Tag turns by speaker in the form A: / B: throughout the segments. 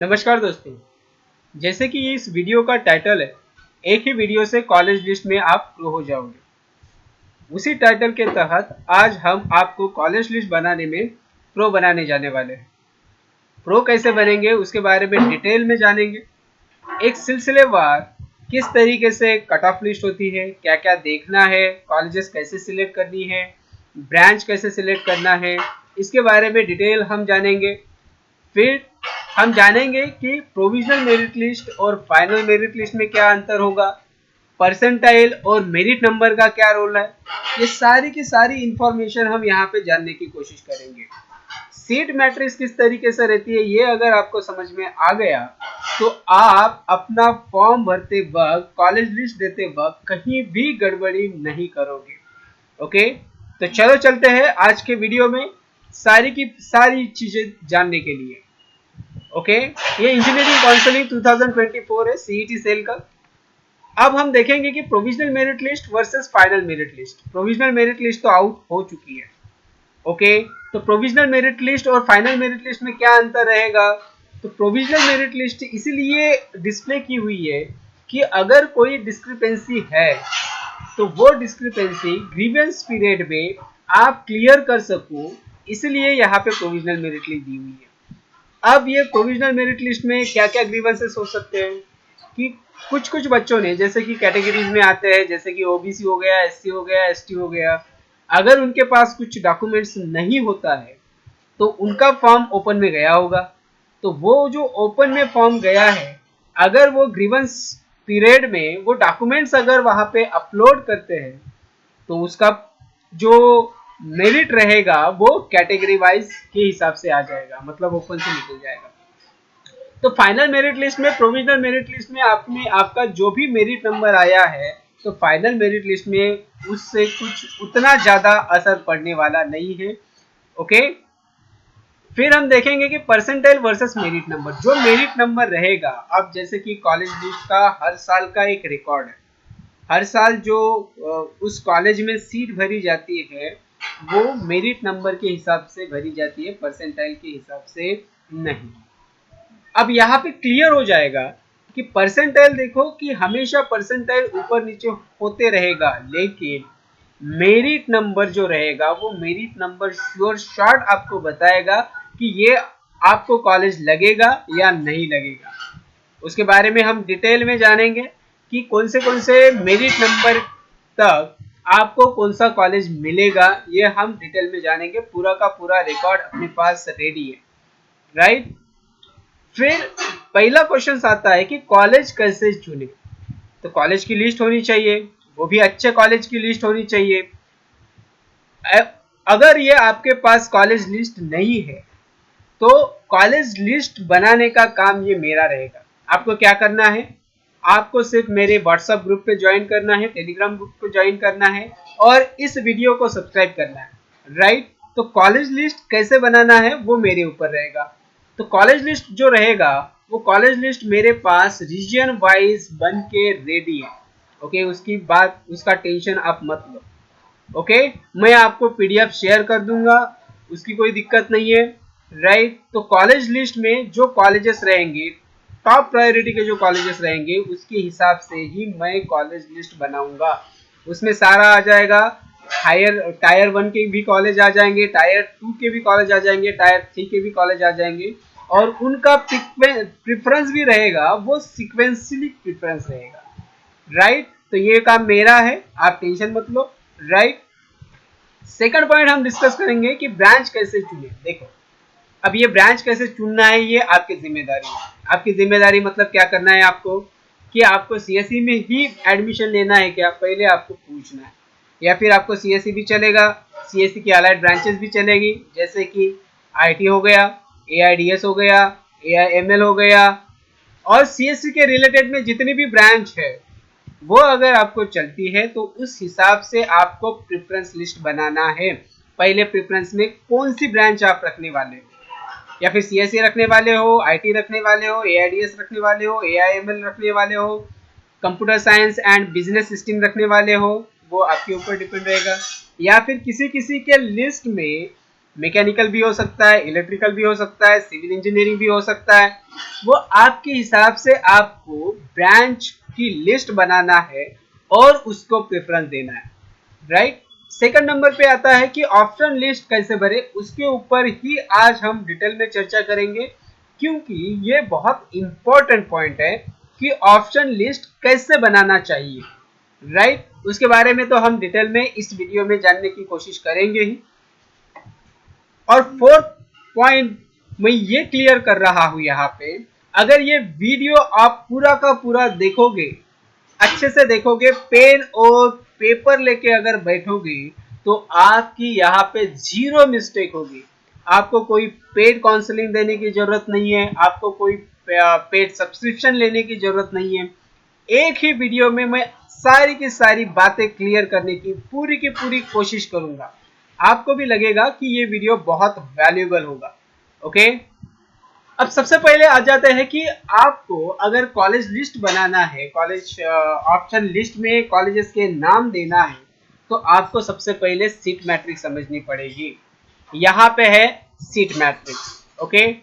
A: नमस्कार दोस्तों। जैसे कि इस वीडियो का टाइटल है, एक ही वीडियो से कॉलेज लिस्ट में आप प्रो हो जाओगे। उसी टाइटल के तहत आज हम आपको कॉलेज लिस्ट बनाने में प्रो बनाने जाने वाले हैं। प्रो कैसे बनेंगे उसके बारे में डिटेल में जानेंगे। एक सिलसिलेवार किस तरीके से कट ऑफ लिस्ट होती है, क्या क्या देखना है, कॉलेजेस कैसे सिलेक्ट करनी है, ब्रांच कैसे सिलेक्ट करना है, इसके बारे में डिटेल हम जानेंगे। फिर हम जानेंगे कि प्रोविजनल मेरिट लिस्ट और फाइनल मेरिट लिस्ट में क्या अंतर होगा, परसेंटाइल और मेरिट नंबर का क्या रोल है। ये सारी की सारी इंफॉर्मेशन हम यहाँ पे जानने की कोशिश करेंगे। सीट मैट्रिक्स किस तरीके से रहती है ये अगर आपको समझ में आ गया तो आप अपना फॉर्म भरते वक्त, कॉलेज लिस्ट देते वक्त कहीं भी गड़बड़ी नहीं करोगे। ओके, तो चलो चलते हैं आज के वीडियो में सारी की सारी चीजें जानने के लिए। ओके, ये इंजीनियरिंग काउंसलिंग 2024 है, सीईटी सेल का। अब हम देखेंगे कि provisional merit list versus final merit list. Provisional merit list तो आउट हो चुकी है। ओके, तो प्रोविजनल मेरिट लिस्ट और फाइनल मेरिट लिस्ट में क्या अंतर रहेगा। तो प्रोविजनल मेरिट लिस्ट इसीलिए डिस्प्ले की हुई है कि अगर कोई डिस्क्रिपेंसी है तो वो डिस्क्रिपेंसी ग्रीवेंस पीरियड में आप क्लियर कर सको, इसलिए यहाँ पे प्रोविजनल मेरिट लिस्ट दी हुई है। अब ये प्रोविजनल मेरिट लिस्ट में क्या क्या ग्रीवेंसेस हो सकते हैं कि कुछ कुछ बच्चों ने, जैसे कि कैटेगरीज में आते हैं, जैसे कि ओबीसी हो गया, एससी हो गया, एसटी हो गया, अगर उनके पास कुछ डॉक्यूमेंट्स नहीं होता है तो उनका फॉर्म ओपन में गया होगा। तो वो जो ओपन में फॉर्म गया है, अगर वो ग्रीवेंस पीरियड में वो डॉक्यूमेंट्स अगर वहां पे अपलोड करते हैं तो उसका जो मेरिट रहेगा वो कैटेगरी वाइज के हिसाब से आ जाएगा, मतलब ओपन से निकल जाएगा। तो फाइनल मेरिट लिस्ट में, प्रोविजनल मेरिट लिस्ट में आपने आपका जो भी मेरिट नंबर आया है तो फाइनल मेरिट लिस्ट में उससे कुछ उतना ज्यादा असर पड़ने वाला नहीं है। ओके, फिर हम देखेंगे कि परसेंटाइल वर्सेस मेरिट नंबर। जो मेरिट नंबर रहेगा, अब जैसे कि कॉलेज लिस्ट का हर साल का एक रिकॉर्ड है, हर साल जो उस कॉलेज में सीट भरी जाती है वो मेरिट नंबर के हिसाब से भरी जाती है, परसेंटाइल के हिसाब से नहीं। अब यहाँ पे क्लियर हो जाएगा कि परसेंटाइल देखो कि हमेशा परसेंटाइल ऊपर नीचे होते रहेगा, लेकिन मेरिट नंबर जो रहेगा वो मेरिट नंबर श्योर शॉर्ट आपको बताएगा कि ये आपको कॉलेज लगेगा या नहीं लगेगा। उसके बारे में हम डिटेल में जानेंगे कि कौन से मेरिट नंबर तक आपको कौन सा कॉलेज मिलेगा, ये हम डिटेल में जानेंगे। पूरा का पूरा रिकॉर्ड अपने पास रेडी है, राइट। फिर पहला क्वेश्चन आता है कि कॉलेज कैसे चुने। तो कॉलेज की लिस्ट होनी चाहिए, वो भी अच्छे कॉलेज की लिस्ट होनी चाहिए। अगर ये आपके पास कॉलेज लिस्ट नहीं है तो कॉलेज लिस्ट बनाने का काम ये मेरा रहेगा। आपको क्या करना है, आपको सिर्फ मेरे व्हाट्सएप ग्रुप पे ज्वाइन करना है, टेलीग्राम ग्रुप पे ज्वाइन करना है और इस वीडियो को सब्सक्राइब करना है, राइट। तो कॉलेज लिस्ट कैसे बनाना है वो मेरे ऊपर रहेगा। तो कॉलेज लिस्ट जो रहेगा वो कॉलेज लिस्ट मेरे पास रीजन वाइज बन के रेडी है। ओके, उसकी बात, उसका टेंशन आप मत लो। ओके, मैं आपको पीडीएफ शेयर कर दूंगा, उसकी कोई दिक्कत नहीं है, राइट। तो कॉलेज लिस्ट में जो कॉलेजेस रहेंगे, टॉप प्रायोरिटी के जो कॉलेजेस रहेंगे उसके हिसाब से ही मैं कॉलेज लिस्ट बनाऊंगा। उसमें सारा आ जाएगा, हायर टायर 1 के भी कॉलेज आ जाएंगे, टायर 2 के भी कॉलेज आ जाएंगे, टायर 3 के भी कॉलेज आ जाएंगे, और उनका प्रेफरेंस भी रहेगा, वो सिक्वेंसली प्रेफरेंस रहेगा, राइट। तो ये काम मेरा है, आप टेंशन मत लो, राइट। सेकंड पॉइंट हम डिस्कस करेंगे कि ब्रांच कैसे चुने। देखो, अब ये ब्रांच कैसे चुनना है ये आपकी जिम्मेदारी है। आपकी जिम्मेदारी मतलब क्या करना है आपको, कि आपको सीएसई में ही एडमिशन लेना है क्या, पहले आपको पूछना है, या फिर आपको सीएसई भी चलेगा, सीएसई की अलाइड ब्रांचेस भी चलेगी, जैसे कि आईटी हो गया, एआईडीएस हो गया, एआईएमएल हो गया, और सीएसई के रिलेटेड में जितनी भी ब्रांच है वो अगर आपको चलती है तो उस हिसाब से आपको प्रेफरेंस लिस्ट बनाना है। पहले प्रेफरेंस में कौन सी ब्रांच आप रखने वाले हो, या फिर सीएसई रखने वाले हो, आईटी रखने वाले हो, एआईडीएस रखने वाले हो, एआईएमएल रखने वाले हो, computer science and business system रखने वाले हो, वो आपके ऊपर डिपेंड रहेगा। या फिर किसी किसी के लिस्ट में मैकेनिकल भी हो सकता है, इलेक्ट्रिकल भी हो सकता है, सिविल इंजीनियरिंग भी हो सकता है। वो आपके हिसाब से आपको ब्रांच की लिस्ट बनाना है और उसको प्रेफरेंस देना है, राइट। सेकंड नंबर पे आता है कि ऑप्शन लिस्ट कैसे भरे, उसके ऊपर ही आज हम डिटेल में चर्चा करेंगे, क्योंकि ये बहुत इंपॉर्टेंट पॉइंट है कि ऑप्शन लिस्ट कैसे बनाना चाहिए, राइट। उसके बारे में तो हम डिटेल में इस वीडियो में जानने की कोशिश करेंगे ही। और फोर्थ पॉइंट मैं ये क्लियर कर रहा हूं यहाँ पे, अगर ये वीडियो आप पूरा का पूरा देखोगे, अच्छे से देखोगे, पेन और पेपर लेके अगर बैठोगे, तो आपकी यहाँ पे जीरो मिस्टेक होगी। आपको कोई पेड काउंसलिंग देने की जरूरत नहीं है, आपको कोई पेड सब्सक्रिप्शन लेने की जरूरत नहीं है। एक ही वीडियो में मैं सारी की सारी बातें क्लियर करने की पूरी कोशिश करूंगा। आपको भी लगेगा कि ये वीडियो बहुत वैल्यूएबल होगा। ओके, अब सबसे पहले आ जाते हैं कि आपको अगर कॉलेज लिस्ट बनाना है, कॉलेज ऑप्शन लिस्ट में कॉलेजेस के नाम देना है, तो आपको सबसे पहले सीट मैट्रिक्स समझनी पड़ेगी। यहाँ पे है सीट मैट्रिक्स। ओके,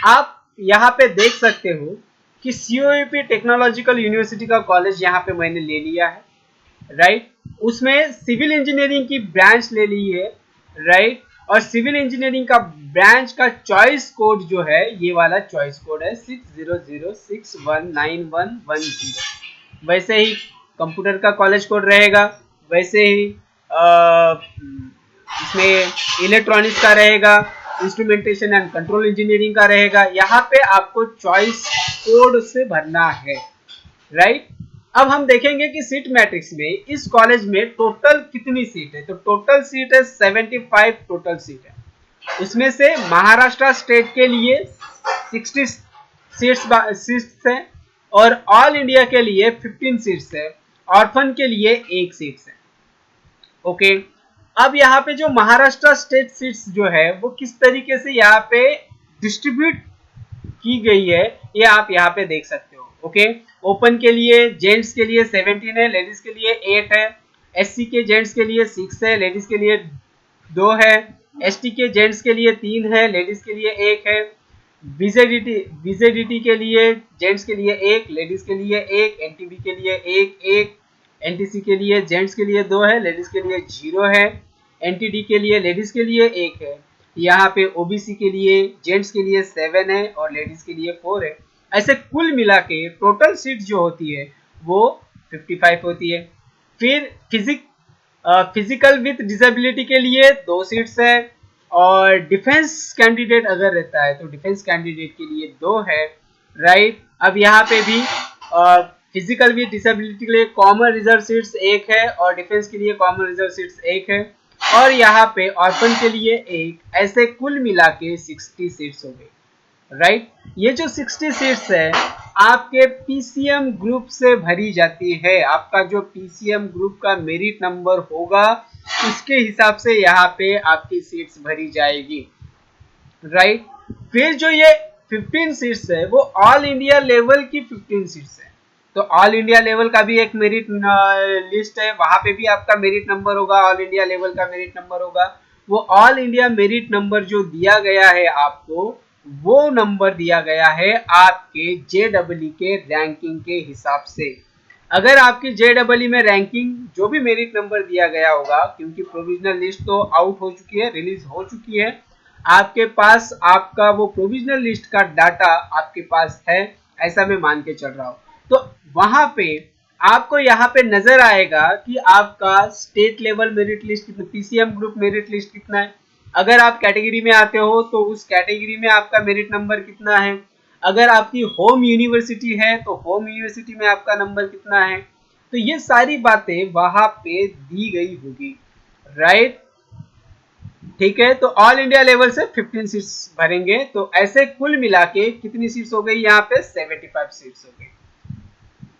A: आप यहाँ पे देख सकते हो कि सीओईपी टेक्नोलॉजिकल यूनिवर्सिटी का कॉलेज यहाँ पे मैंने ले लिया है, राइट। उसमें सिविल इंजीनियरिंग की ब्रांच ले ली है, राइट। और सिविल इंजीनियरिंग का ब्रांच का चॉइस कोड जो है, ये वाला चॉइस कोड है 6006191110। वैसे ही कंप्यूटर का कॉलेज कोड रहेगा, वैसे ही इसमें इलेक्ट्रॉनिक्स का रहेगा, इंस्ट्रूमेंटेशन एंड कंट्रोल इंजीनियरिंग का रहेगा। यहाँ पे आपको चॉइस कोड से भरना है, राइट। अब हम देखेंगे कि सीट मैट्रिक्स में इस कॉलेज में टोटल कितनी सीट है। तो टोटल सीट है 75 टोटल सीट है। उसमें से महाराष्ट्र स्टेट के लिए 60 सीट्स है और ऑल इंडिया के लिए 15 सीट्स है, ऑर्फन के लिए 1 सीट्स है। ओके, अब यहाँ पे जो महाराष्ट्र स्टेट सीट्स जो है वो किस तरीके से यहाँ पे डिस्ट्रीब्यूट की गई है, ये आप यहाँ पे देख सकते हो। ओके, ओपन के लिए जेंट्स के लिए 17 है, लेडीज के लिए 8 है, एससी के जेंट्स के लिए 6 है, लेडीज के लिए 2 है, एसटी के जेंट्स के लिए 3 है, लेडीज के लिए 1 है, बीजेडीटी के लिए जेंट्स के लिए 1, लेडीज के लिए 1, एनटीबी के लिए 1, एनटीसी के लिए जेंट्स के लिए 2 है, लेडीज के लिए 0 है, एनटीडी के लिए लेडीज के लिए 1 है। यहाँ पे ओबीसी के लिए जेंट्स के लिए 7 है और लेडीज के लिए 4 है। ऐसे कुल मिला के टोटल सीट जो होती है वो 55 होती है। फिर फिजिकल विथ डिसेबिलिटी के लिए 2 सीट्स है, और डिफेंस कैंडिडेट अगर रहता है तो डिफेंस कैंडिडेट के लिए 2 है, राइट। अब यहाँ पे भी फिजिकल विथ डिसेबिलिटी के लिए कॉमन रिजर्व सीट्स 1 है और डिफेंस के लिए कॉमन रिजर्व सीट्स 1 है, और यहाँ पे ऑर्फन के लिए 1। ऐसे कुल मिला के 60 सीट्स हो गई, राइट। ये जो 60 सीट्स है आपके पीसीएम ग्रुप से भरी जाती है। आपका जो पीसीएम ग्रुप का मेरिट नंबर होगा उसके हिसाब से यहाँ पे आपकी सीट्स भरी जाएगी, राइट। फिर जो ये 15 सीट्स है वो ऑल इंडिया लेवल की 15 सीट्स है। तो ऑल इंडिया लेवल का भी एक मेरिट लिस्ट है, वहां पे भी आपका मेरिट नंबर होगा, ऑल इंडिया लेवल का मेरिट नंबर होगा। वो ऑल इंडिया मेरिट नंबर जो दिया गया है आपको, वो नंबर दिया गया है आपके जेडब्ल्यू के रैंकिंग के हिसाब से। अगर आपकी जेडब्ल्यू में रैंकिंग जो भी मेरिट नंबर दिया गया होगा, क्योंकि प्रोविजनल लिस्ट तो आउट हो चुकी है, रिलीज हो चुकी है, आपके पास आपका वो प्रोविजनल लिस्ट का डाटा आपके पास है, ऐसा मैं मान के चल रहा हूँ। तो वहां पे आपको यहाँ पे नजर आएगा कि आपका state level merit list, PCM group merit list कितना है। अगर आप कैटेगरी में आते हो तो उस कैटेगरी में आपका मेरिट नंबर कितना है। अगर आपकी होम यूनिवर्सिटी है तो होम यूनिवर्सिटी में आपका नंबर कितना है। तो ये सारी बातें वहां पे दी गई होगी, राइट। ठीक है, तो ऑल इंडिया लेवल से 15 सीट्स भरेंगे, तो ऐसे कुल मिला के कितनी सीट्स हो गई यहाँ पे, 75 सीट्स हो गई।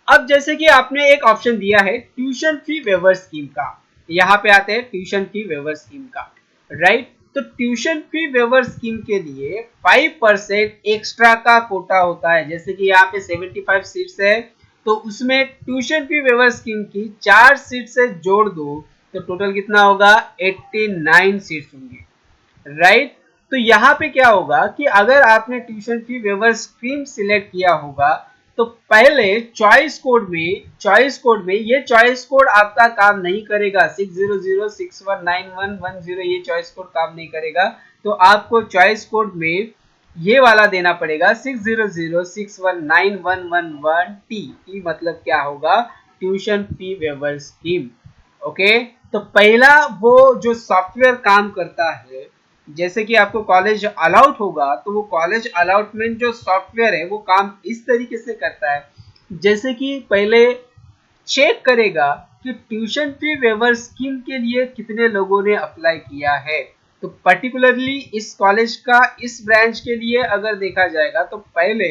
A: अब जैसे कि आपने एक ऑप्शन दिया है ट्यूशन फी वेवर स्कीम का, यहाँ पे आते हैं ट्यूशन फी वेवर स्कीम का, राइट। तो ट्यूशन फी वेवर स्कीम के लिए 5% एक्स्ट्रा का कोटा होता है। जैसे कि यहाँ पे 75 सीट्स है, तो उसमें ट्यूशन फी वेवर स्कीम की 4 सीट से जोड़ दो तो टोटल कितना होगा, 89 सीट्स होंगी, राइट। तो यहाँ पे क्या होगा कि अगर आपने tuition fee waiver stream select किया होगा तो पहले चॉइस कोड में ये चॉइस कोड आपका काम नहीं करेगा। 600619110 ये चॉइस कोड काम नहीं करेगा। तो आपको चॉइस कोड में ये वाला देना पड़ेगा 600619111 टी मतलब क्या होगा, tuition fee waiver scheme. Okay, तो पहला वो जो सॉफ्टवेयर काम करता है, जैसे कि आपको कॉलेज अलाउट होगा तो वो कॉलेज अलाउटमेंट जो सॉफ्टवेयर है वो काम इस तरीके से करता है, जैसे कि पहले चेक करेगा कि ट्यूशन फी वेवर स्कीम के लिए कितने लोगों ने अप्लाई किया है। तो पर्टिकुलरली इस कॉलेज का इस ब्रांच के लिए अगर देखा जाएगा तो पहले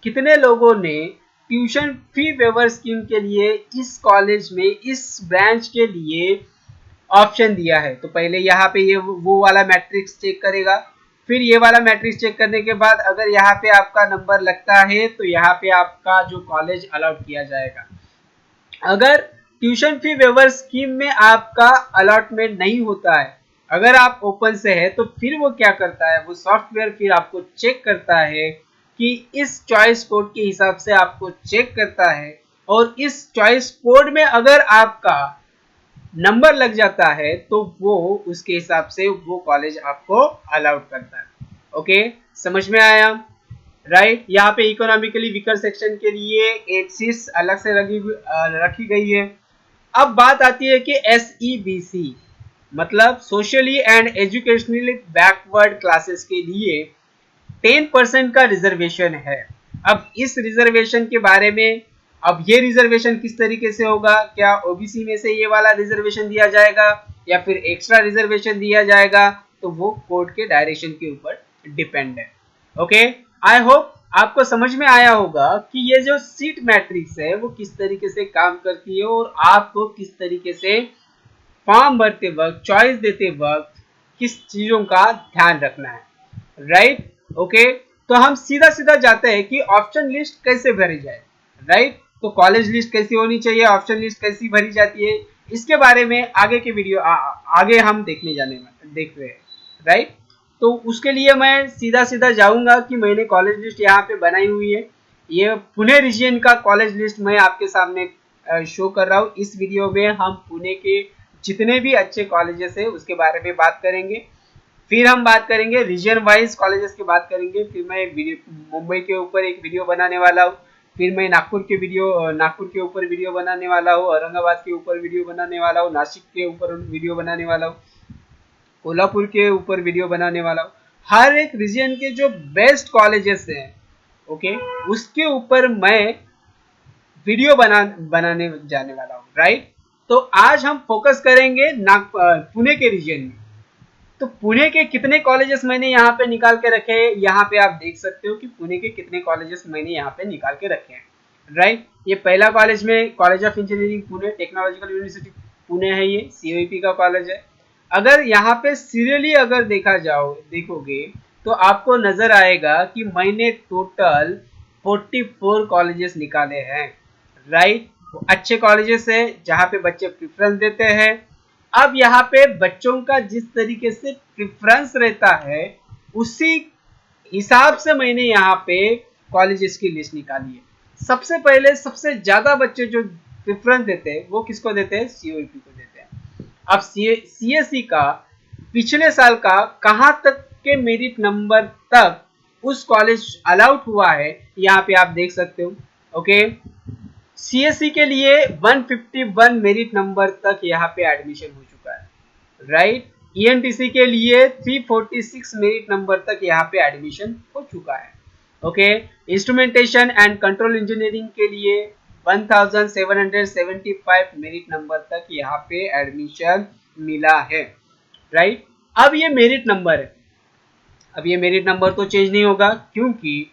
A: कितने लोगों ने ट्यूशन फी वेवर स्कीम के लिए इस कॉलेज में इस ब्रांच के लिए ऑप्शन दिया है। तो पहले यहाँ पे ये वो वाला मैट्रिक्स चेक करेगा, फिर ये वाला मैट्रिक्स चेक करने के बाद अगर यहाँ पे आपका नंबर लगता है तो यहाँ पे आपका जो कॉलेज अलाउट किया जाएगा। अगर ट्यूशन फी वेवर स्कीम में आपका अलॉटमेंट नहीं होता है, अगर आप ओपन से है, तो फिर वो क्या करता है, वो सॉफ्टवेयर फिर आपको चेक करता है कि इस चॉइस कोड के हिसाब से आपको चेक करता है, और इस चॉइस कोड में अगर आपका नंबर लग जाता है तो वो उसके हिसाब से वो कॉलेज आपको अलाउड करता है। ओके, समझ में आया? राइट। यहाँ पे इकोनॉमिकली वीकर सेक्शन के लिए एक सीट्स अलग से रखी गई है। अब बात आती है कि SEBC मतलब socially and educationally backward classes के लिए 10% का रिजर्वेशन है। अब इस रिजर्वेशन के बारे में, अब ये रिजर्वेशन किस तरीके से होगा, क्या ओबीसी में से ये वाला रिजर्वेशन दिया जाएगा या फिर एक्स्ट्रा रिजर्वेशन दिया जाएगा, तो वो कोर्ट के डायरेक्शन के ऊपर डिपेंड है। ओके, आई होप आपको समझ में आया होगा कि ये जो सीट मैट्रिक्स है वो किस तरीके से काम करती है और आपको किस तरीके से फॉर्म भरते वक्त, चॉइस देते वक्त किस चीजों का ध्यान रखना है। राइट। ओके, तो हम सीधा सीधा जाते हैं कि ऑप्शन लिस्ट कैसे भरी जाए। राइट, तो कॉलेज लिस्ट कैसी होनी चाहिए, ऑप्शन लिस्ट कैसी भरी जाती है, इसके बारे में आगे के वीडियो आगे हम देख रहे हैं। राइट, तो उसके लिए मैं सीधा सीधा जाऊंगा कि मैंने कॉलेज लिस्ट यहाँ पे बनाई हुई है। ये पुणे रीजन का कॉलेज लिस्ट मैं आपके सामने शो कर रहा हूँ। इस वीडियो में हम पुणे के जितने भी अच्छे कॉलेजेस है उसके बारे में बात करेंगे, फिर हम बात करेंगे रीजन वाइज कॉलेजेस की बात करेंगे, फिर मैं मुंबई के ऊपर एक वीडियो बनाने वाला हूँ, फिर मैं नागपुर के ऊपर वीडियो बनाने वाला हूँ, औरंगाबाद के ऊपर वीडियो बनाने वाला हूँ, नासिक के ऊपर वीडियो बनाने वाला हूँ, कोल्हापुर के ऊपर वीडियो बनाने वाला हूँ। हर एक रीजन के जो बेस्ट कॉलेजेस हैं, ओके, उसके ऊपर मैं वीडियो बनाने जाने वाला हूँ। राइट, तो आज हम फोकस करेंगे पुणे के रीजन में। तो पुणे के कितने कॉलेजेस मैंने यहाँ पे निकाल के रखे हैं, यहाँ पे आप देख सकते हो कि पुणे के कितने कॉलेजेस मैंने यहाँ पे निकाल के रखे हैं। राइट, ये पहला कॉलेज में college of engineering Pune technological university Pune है, ये COEP का कॉलेज है। अगर यहाँ पे सीरियली अगर देखोगे तो आपको नजर आएगा कि मैंने टोटल 44 कॉलेजेस निकाले हैं। राइट, अच्छे कॉलेजेस है जहाँ पे बच्चे प्रेफरेंस देते हैं। अब यहाँ पे बच्चों का जिस तरीके से प्रेफरेंस रहता है उसी हिसाब से मैंने यहाँ पे कॉलेजेस की लिस्ट निकाली है। सबसे पहले सबसे ज्यादा बच्चे जो प्रेफरेंस देते हैं वो किसको देते हैं, COEP को देते हैं। अब CSE का पिछले साल का कहाँ तक के मेरिट नंबर तक उस कॉलेज अलाउड हुआ है यहाँ पे आप देख सकते हो। ओके, CSE के लिए 151 मेरिट नंबर तक यहाँ पे एडमिशन हो चुका है। राइट, ENTC के लिए 346 मेरिट नंबर तक यहाँ पे एडमिशन हो चुका है। Okay, instrumentation and control engineering के लिए 1775 मेरिट नंबर तक यहाँ पे एडमिशन मिला है। राइट, अब ये मेरिट नंबर है, अब ये मेरिट नंबर तो चेंज नहीं होगा क्योंकि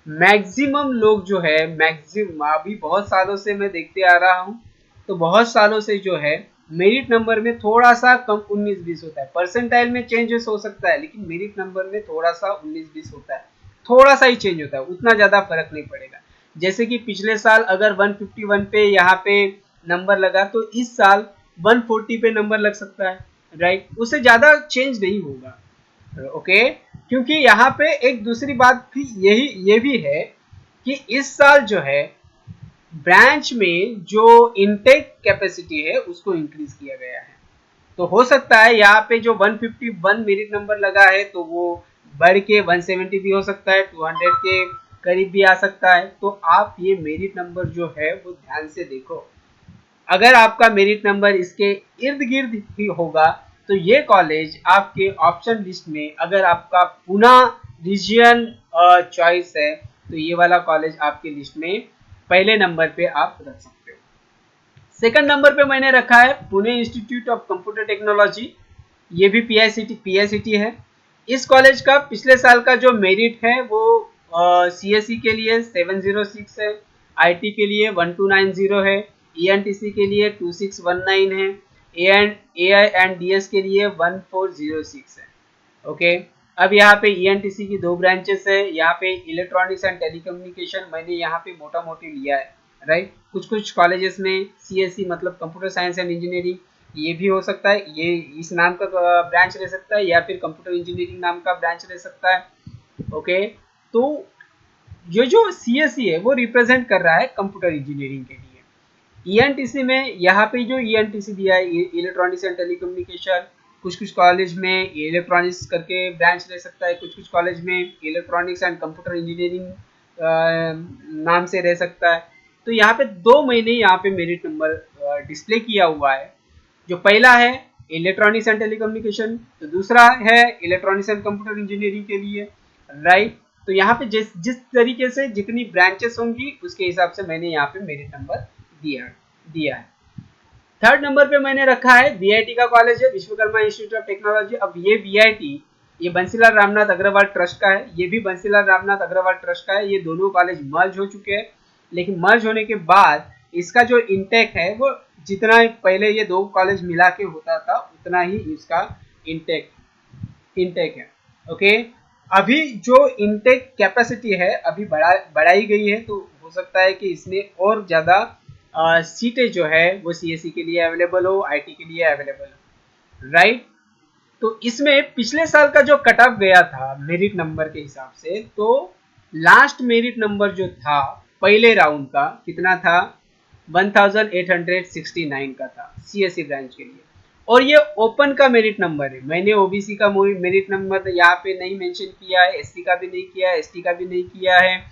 A: मैक्सिमम लोग जो है, मैक्सिमम अभी बहुत सालों से मैं देखते आ रहा हूँ, तो बहुत सालों से जो है मेरिट नंबर में थोड़ा सा कम 19-20 होता है। परसेंटाइल में चेंजेस हो सकता है लेकिन मेरिट नंबर में थोड़ा सा 19-20 होता है, थोड़ा सा ही चेंज होता है, उतना ज्यादा फर्क नहीं पड़ेगा। जैसे कि पिछले साल अगर 151 पे यहाँ पे नंबर लगा तो इस साल 140 पे नंबर लग सकता है। राइट, उससे ज्यादा चेंज नहीं होगा। ओके, क्योंकि यहाँ पे एक दूसरी बात भी ये भी है कि इस साल जो है ब्रांच में जो इनटेक कैपेसिटी है उसको इंक्रीज किया गया है। तो हो सकता है यहाँ पे जो 151 मेरिट नंबर लगा है तो वो बढ़ के 170 भी हो सकता है, 200 के करीब भी आ सकता है। तो आप ये मेरिट नंबर जो है वो ध्यान से देखो। अगर आपका मेरिट नंबर इसके इर्द गिर्द ही होगा तो ये कॉलेज आपके ऑप्शन लिस्ट में, अगर आपका पुणे रीजन चॉइस है तो ये वाला कॉलेज आपके लिस्ट में पहले नंबर पे आप रख सकते हो। सेकंड नंबर पे मैंने रखा है Pune institute of computer technology. ये भी पीआईसीटी है। इस कॉलेज का पिछले साल का जो मेरिट है वो सीएसई के लिए 706 है, आईटी के लिए 1290 है, ईएनटीसी के लिए 2619 है, एआई एंड डीएस के लिए 1406 है। ओके, अब यहाँ पे ईएनटीसी की 2 ब्रांचेस है। यहाँ पे इलेक्ट्रॉनिक्स एंड टेलीकम्युनिकेशन मैंने यहाँ पे मोटा मोटी लिया है, राइट। कुछ कुछ कॉलेजेस में सीएससी मतलब कंप्यूटर साइंस एंड इंजीनियरिंग ये भी हो सकता है, ये इस नाम का ब्रांच रह सकता है, या फिर कंप्यूटर इंजीनियरिंग नाम का ब्रांच रह सकता है। ओके, तो ये जो सीएससी है वो रिप्रेजेंट कर रहा है कंप्यूटर इंजीनियरिंग के लिए। ईएनटीसी में यहाँ पे जो ईएनटीसी दिया है इलेक्ट्रॉनिक्स एंड टेलीकम्युनिकेशन, कुछ कुछ कॉलेज में इलेक्ट्रॉनिक्स करके ब्रांच रह सकता है, कुछ कुछ कॉलेज में इलेक्ट्रॉनिक्स एंड कंप्यूटर इंजीनियरिंग नाम से रह सकता है। तो यहाँ पे 2 महीने यहाँ पे मेरिट नंबर डिस्प्ले किया हुआ है। जो पहला है इलेक्ट्रॉनिक्स एंड टेलीकम्युनिकेशन, तो दूसरा है इलेक्ट्रॉनिक्स एंड कंप्यूटर इंजीनियरिंग के लिए, राइट। तो यहाँ पे जिस जिस तरीके से जितनी ब्रांचेस होंगी उसके हिसाब से मैंने यहाँ पे मेरिट नंबर दिया है। थर्ड नंबर पे मैंने रखा है वीआईटी का कॉलेज है, विश्वकर्मा इंस्टीट्यूट ऑफ टेक्नोलॉजी। अब ये वीआईटी ये बंसीलाल रामनाथ अग्रवाल ट्रस्ट का है, ये भी बंसीलाल रामनाथ अग्रवाल ट्रस्ट का है। ये दोनों कॉलेज मर्ज हो चुके हैं, लेकिन मर्ज होने के बाद इसका जो इंटेक है वो जितना पहले ये 2 कॉलेज मिला के होता था उतना ही इसका इंटेक है। ओके, अभी जो इंटेक कैपेसिटी है अभी बढ़ाई गई है, तो हो सकता है कि इसमें और ज़्यादा सीटें जो है वो सीएससी के लिए अवेलेबल हो, आईटी के लिए अवेलेबल हो, राइट। तो इसमें पिछले साल का जो कट ऑफ गया था मेरिट नंबर के हिसाब से, तो लास्ट मेरिट नंबर जो था पहले राउंड का कितना था, 1869 का था सीएससी ब्रांच के लिए। और ये ओपन का मेरिट नंबर है, मैंने ओबीसी का मेरिट नंबर यहाँ पे नहीं मेंशन किया है, एससी का भी नहीं किया है, एसटी का भी नहीं किया है,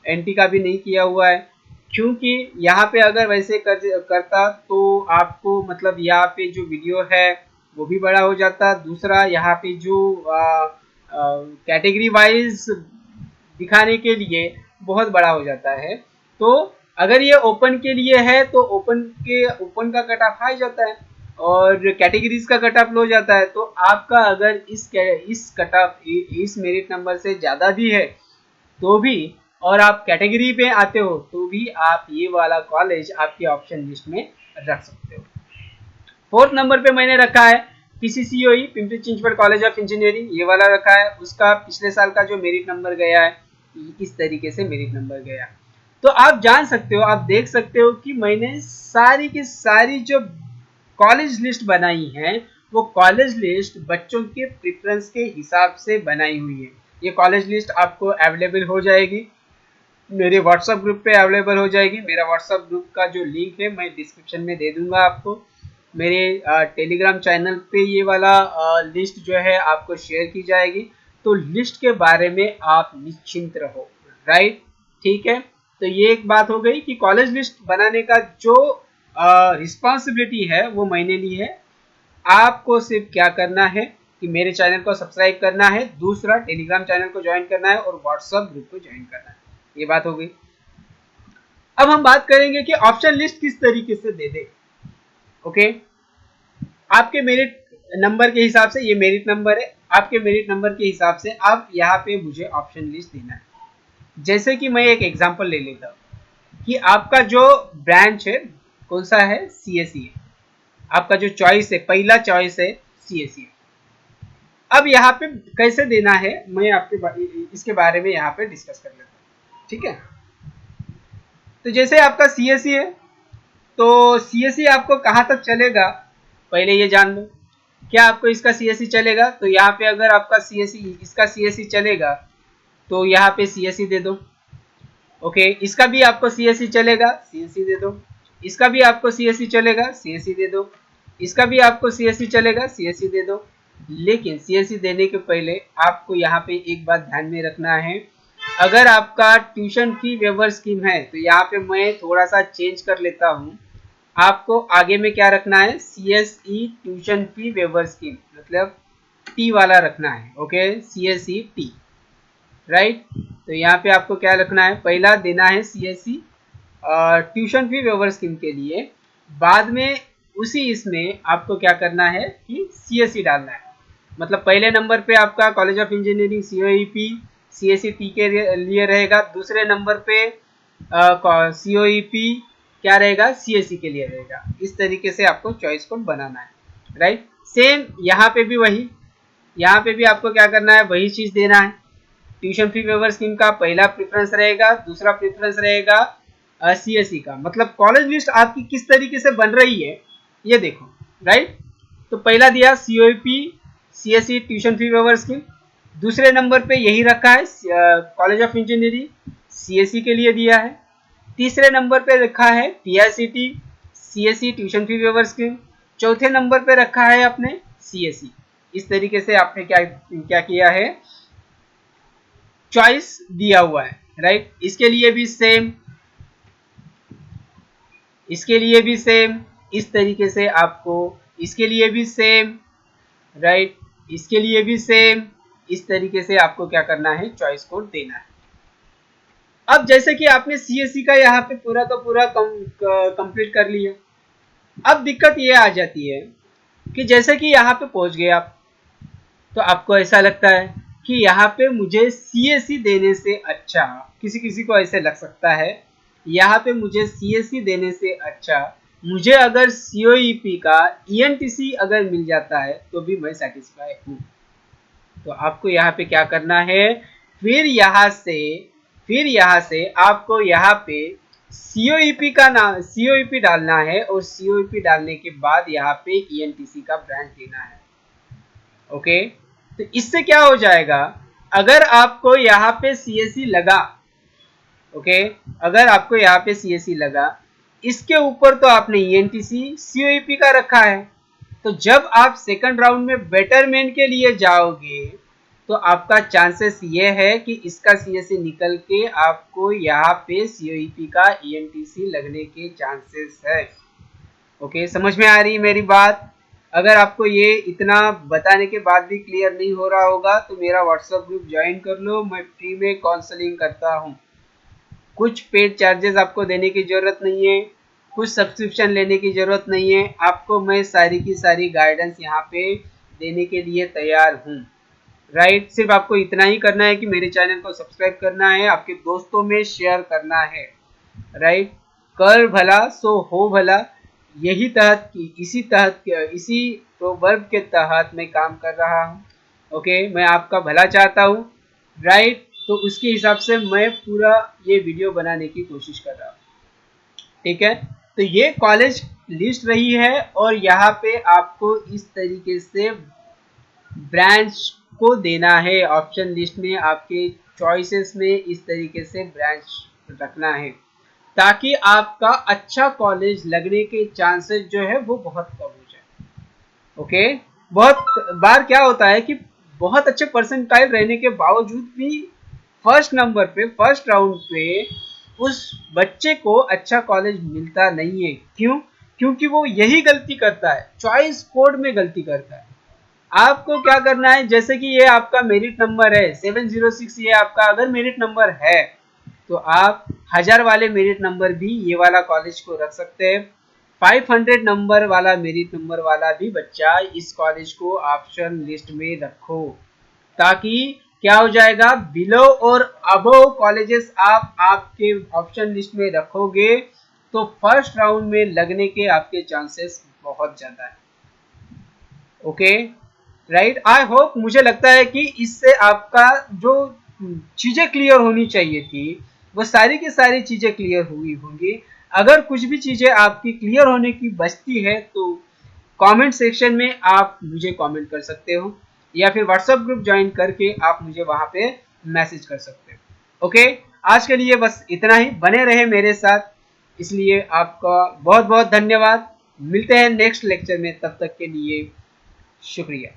A: एनटी का भी नहीं किया हुआ है, क्योंकि यहाँ पे अगर वैसे करता तो आपको मतलब यहाँ पे जो वीडियो है वो भी बड़ा हो जाता। दूसरा यहाँ पे जो कैटेगरी वाइज दिखाने के लिए बहुत बड़ा हो जाता है। तो अगर ये ओपन के लिए है तो ओपन का कट ऑफ हाई जाता है और कैटेगरीज का कट ऑफ लो जाता है। तो आपका अगर इस कट ऑफ इस मेरिट नंबर से ज़्यादा भी है तो भी, और आप कैटेगरी पे आते हो तो भी आप ये वाला कॉलेज आपके ऑप्शन लिस्ट में रख सकते हो। फोर्थ नंबर पे मैंने रखा है PCCOE Pimpri Chinchwad college of engineering, ये वाला रखा है। उसका पिछले साल का जो मेरिट नंबर गया है इस तरीके से मेरिट नंबर गया। तो आप जान सकते हो, आप देख सकते हो कि मैंने सारी की सारी जो कॉलेज लिस्ट बनाई है वो कॉलेज लिस्ट बच्चों के प्रेफरेंस के हिसाब से बनाई हुई है। ये कॉलेज लिस्ट आपको अवेलेबल हो जाएगी, मेरे व्हाट्सएप ग्रुप पे अवेलेबल हो जाएगी। मेरा व्हाट्सएप ग्रुप का जो लिंक है मैं डिस्क्रिप्शन में दे दूंगा आपको। मेरे टेलीग्राम चैनल पे ये वाला लिस्ट जो है आपको शेयर की जाएगी। तो लिस्ट के बारे में आप निश्चिंत रहो, राइट, ठीक है। तो ये एक बात हो गई कि कॉलेज लिस्ट बनाने का जो रिस्पॉन्सिबिलिटी है वो मैंने ली है। आपको सिर्फ क्या करना है कि मेरे चैनल को सब्सक्राइब करना है, दूसरा टेलीग्राम चैनल को ज्वाइन करना है और व्हाट्सएप ग्रुप को ज्वाइन करना है। ये बात हो गई। अब हम बात करेंगे कि ऑप्शन लिस्ट किस तरीके से दे दे। ओके, आपके मेरिट नंबर के हिसाब से, ये मेरिट नंबर है, आपके मेरिट नंबर के हिसाब से आप यहाँ पे मुझे ऑप्शन लिस्ट देना है। जैसे कि मैं एक एग्जांपल ले लेता हूँ कि आपका जो ब्रांच है कौन सा है, सीएससी है। आपका जो चॉइस है, पहला चॉइस है सीएससी। अब यहाँ पे कैसे देना है मैं आपके इसके बारे में यहाँ पे डिस्कस कर लेता हूँ, ठीक है। तो जैसे आपका सीएससी है तो सीएससी आपको कहाँ तक चलेगा पहले ये जान लो। क्या आपको इसका सीएससी चलेगा? तो यहाँ पे अगर आपका सीएससी इसका सीएससी चलेगा तो यहाँ पे सीएससी दे दो। ओके, इसका भी आपको सीएससी चलेगा, सीएससी दे दो। इसका भी आपको सीएससी चलेगा, सीएससी दे दो। इसका भी आपको सीएससी चलेगा, सीएससी दे दो। लेकिन सीएससी देने के पहले आपको यहाँ पे एक बात ध्यान में रखना है, अगर आपका ट्यूशन फी वेवर स्कीम है तो यहाँ पे मैं थोड़ा सा चेंज कर लेता हूँ। आपको आगे में क्या रखना है, CSE tuition fee waiver scheme, मतलब टी वाला रखना है। Okay, CSE T, right. तो यहाँ पे आपको क्या रखना है, पहला देना है CSC tuition fee waiver scheme के लिए, बाद में उसी इसमें आपको क्या करना है कि सीएससी डालना है। मतलब पहले नंबर पे आपका college of engineering COEP CSC T के लिए रहेगा, दूसरे नंबर पे सीओईपी क्या रहेगा, सीएससी के लिए रहेगा। इस तरीके से आपको चॉइस कोड बनाना है, राइट। सेम यहाँ पे भी वही, यहाँ पे भी आपको क्या करना है, वही चीज देना है। ट्यूशन फी वेवर स्कीम का पहला प्रेफरेंस रहेगा, दूसरा प्रेफरेंस रहेगा सीएससी का। मतलब कॉलेज लिस्ट आपकी किस तरीके से बन रही है ये देखो, राइट। तो पहला दिया COEP CSC tuition fee waiver scheme, दूसरे नंबर पे यही रखा है कॉलेज ऑफ इंजीनियरिंग सीएससी के लिए दिया है, तीसरे नंबर पे रखा है PICT CSC tuition fee waiver scheme, चौथे नंबर पे रखा है अपने सीएससी। इस तरीके से आपने क्या क्या किया है, चॉइस दिया हुआ है, राइट। इसके लिए भी सेम, इसके लिए भी सेम, इस तरीके से आपको, इसके लिए भी सेम, राइट, इसके लिए भी सेम, इस तरीके से आपको क्या करना है, चॉइस कोड देना है। अब जैसे कि आपने सीएससी का यहाँ पे पूरा का पूरा कंप्लीट कर लिया, अब दिक्कत ये आ जाती है कि जैसे कि यहाँ पे पहुंच गए आप, तो आपको ऐसा लगता है कि यहाँ पे मुझे सीएससी देने से अच्छा, किसी किसी को ऐसे लग सकता है यहाँ पे मुझे सीएससी देने से अच्छा मुझे अगर सीओईपी का ईएनटीसी अगर मिल जाता है तो भी मैं सेटिस्फाई हूँ। तो आपको यहाँ पे क्या करना है, फिर यहाँ से आपको यहाँ पे सीओईपी का नाम, सीओईपी डालना है और सीओईपी डालने के बाद यहाँ पे ईएनटीसी का ब्रांच देना है। ओके, तो इससे क्या हो जाएगा, अगर आपको यहाँ पे सीएससी लगा, ओके, अगर आपको यहाँ पे सीएससी लगा, इसके ऊपर तो आपने ईएनटीसी सीओईपी का रखा है, तो जब आप सेकंड राउंड में बेटरमेंट के लिए जाओगे तो आपका चांसेस ये है कि इसका सीएससी निकल के आपको यहाँ पे सीओईपी का ईएनटीसी लगने के चांसेस है। ओके, समझ में आ रही है मेरी बात? अगर आपको ये इतना बताने के बाद भी क्लियर नहीं हो रहा होगा तो मेरा व्हाट्सएप ग्रुप ज्वाइन कर लो, मैं फ्री में काउंसलिंग करता हूँ। कुछ पेड चार्जेस आपको देने की जरूरत नहीं है, कुछ सब्सक्रिप्शन लेने की जरूरत नहीं है, आपको मैं सारी की सारी गाइडेंस यहाँ पे देने के लिए तैयार हूँ, राइट। सिर्फ आपको इतना ही करना है कि मेरे चैनल को सब्सक्राइब करना है, आपके दोस्तों में शेयर करना है, राइट। कर भला सो हो भला, यही तहत की इसी प्रोवर्ब के तहत मैं काम कर रहा हूँ। ओके, मैं आपका भला चाहता हूँ, राइट। तो उसके हिसाब से मैं पूरा ये वीडियो बनाने की कोशिश कर रहा हूँ, ठीक है। तो ये कॉलेज लिस्ट रही है और यहाँ पे आपको इस तरीके से ब्रांच को देना है, ऑप्शन लिस्ट में आपके चॉइसेस में इस तरीके से ब्रांच रखना है ताकि आपका अच्छा कॉलेज लगने के चांसेस जो है वो बहुत कम हो जाए। ओके, बहुत बार क्या होता है कि बहुत अच्छे परसेंटाइल रहने के बावजूद भी फर्स्ट नंबर पे, फर्स्ट राउंड पे उस बच्चे को अच्छा कॉलेज मिलता नहीं है। क्यों? क्योंकि वो यही गलती करता है, चॉइस कोड में गलती करता है। आपको क्या करना है, जैसे कि ये आपका मेरिट नंबर है 706, ये आपका अगर मेरिट नंबर है तो आप 1000 वाले मेरिट नंबर भी ये वाला कॉलेज को रख सकते हैं, 500 नंबर वाला मेरिट नंबर वाला भी बच्चा इस कॉलेज को ऑप्शन लिस्ट में रखो, ताकि क्या हो जाएगा, बिलो और अबव कॉलेजेस आप आपके ऑप्शन लिस्ट में रखोगे तो फर्स्ट राउंड में लगने के आपके चांसेस बहुत ज्यादा है। Okay, right. आई होप, मुझे लगता है कि इससे आपका जो चीजें क्लियर होनी चाहिए थी वो सारी की सारी चीजें क्लियर हुई होंगी। अगर कुछ भी चीजें आपकी क्लियर होने की बचती है तो कमेंट सेक्शन में आप मुझे कमेंट कर सकते हो या फिर व्हाट्सएप ग्रुप ज्वाइन करके आप मुझे वहां पे मैसेज कर सकते हो। ओके, आज के लिए बस इतना ही। बने रहे मेरे साथ, इसलिए आपका बहुत बहुत धन्यवाद। मिलते हैं नेक्स्ट लेक्चर में, तब तक के लिए शुक्रिया।